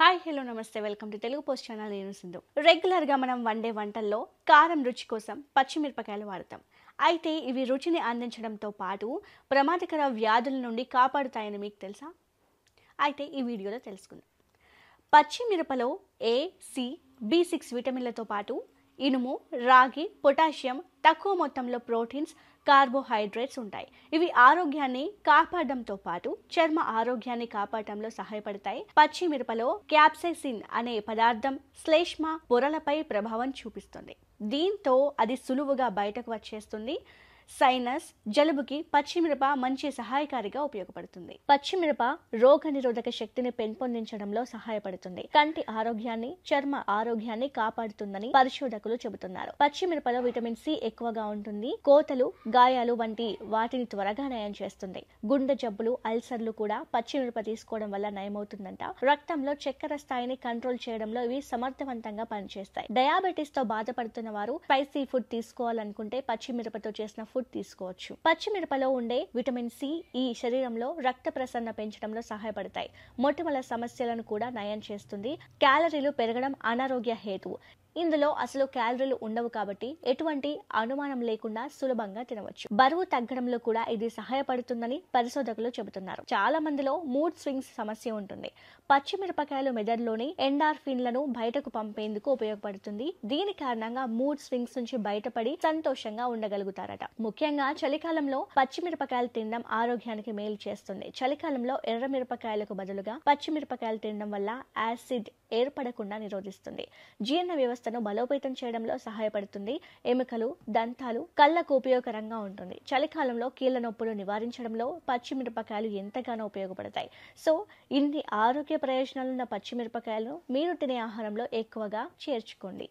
Hi hello నమస్తే welcome to Telugu post channel. నేను సింధు. రెగ్యులర్గా మనం వండే వంటల్లో కారం రుచి కోసం పచ్చిమిరపకాయలు వాడతాం. అయితే ఇవి రుచిని అందించడంతో పాటు ప్రమాదకర వ్యాధుల నుండి కాపాడుతాయని మీకు తెలుసా? అయితే ఈ వీడియోలో తెలుసుకుందాం. పచ్చిమిరపలో ఏ, సి, B6 విటమిన్లతో పాటు ఇనుము, రాగి, పొటాషియం, తక్కువ మొత్తంలో ప్రోటీన్స్, కార్బోహైడ్రేట్స్ ఉంటాయి. ఇవి ఆరోగ్యాన్ని కాపాడడంతో పాటు చర్మ ఆరోగ్యాన్ని కాపాడటంలో సహాయపడతాయి. పచ్చిమిరపలో క్యాప్సైసిన్ అనే పదార్థం శ్లేష్మ పొరలపై ప్రభావం చూపిస్తుంది. దీంతో అది సులువుగా బయటకు వచ్చేస్తుంది. సైనస్, జలుబుకి పచ్చిమిరప మంచి సహాయకారిగా ఉపయోగపడుతుంది. పచ్చిమిరప రోగ నిరోధక శక్తిని పెంపొందించడంలో సహాయపడుతుంది. కంటి ఆరోగ్యాన్ని, చర్మ ఆరోగ్యాన్ని కాపాడుతుందని పరిశోధకులు చెబుతున్నారు. పచ్చిమిరపలో విటమిన్ సి ఎక్కువగా ఉంటుంది. కోతలు, గాయాలు వంటి వాటిని త్వరగా నయం చేస్తుంది. గుండె జబ్బులు, అల్సర్లు కూడా పచ్చిమిరప తీసుకోవడం వల్ల నయమవుతుందంట. రక్తంలో చక్కెర స్థాయిని కంట్రోల్ చేయడంలో ఇవి సమర్థవంతంగా పనిచేస్తాయి. డయాబెటీస్ తో బాధపడుతున్న వారు స్పైసీ ఫుడ్ తీసుకోవాలనుకుంటే పచ్చిమిరపతో చేసిన ఫుడ్ తీసుకోవచ్చు. పచ్చిమిరపలో ఉండే విటమిన్ సి ఈ శరీరంలో రక్త ప్రసరణ పెంచడంలో సహాయపడతాయి. మొటిమల సమస్యలను కూడా నయం చేస్తుంది. క్యాలరీలు పెరగడం అనారోగ్య హేతువు. ఇందులో అసలు క్యాలరీలు ఉండవు కాబట్టి ఎటువంటి అనుమానం లేకుండా సులభంగా తినవచ్చు. బరువు తగ్గడంలో కూడా ఇది సహాయపడుతుందని పరిశోధకులు చెబుతున్నారు. చాలా మందిలో మూడ్ స్వింగ్స్ సమస్య ఉంటుంది. పచ్చిమిరపకాయలు మెదడులోని ఎండార్ఫిన్లను బయటకు పంపేందుకు ఉపయోగపడుతుంది. దీని కారణంగా మూడ్ స్వింగ్స్ నుంచి బయటపడి సంతోషంగా ఉండగలుగుతారట. ముఖ్యంగా చలికాలంలో పచ్చిమిరపకాయలు తినడం ఆరోగ్యానికి మేలు చేస్తుంది. చలికాలంలో ఎర్ర మిరపకాయలకు బదులుగా పచ్చిమిరపకాయలు తినడం వల్ల యాసిడ్ ఏర్పడకుండా నిరోధిస్తుంది. జీర్ణ వ్యవస్థను బలోపేతం చేయడంలో సహాయపడుతుంది. ఎముకలు, దంతాలు, కళ్ళకు ఉపయోగకరంగా ఉంటుంది. చలికాలంలో కీళ్ల నొప్పులు నివారించడంలో పచ్చిమిరపకాయలు ఎంతగానో ఉపయోగపడతాయి. సో ఇన్ని ఆరోగ్య ప్రయోజనాలున్న పచ్చిమిరపకాయలను మీరు తినే ఆహారంలో ఎక్కువగా చేర్చుకోండి.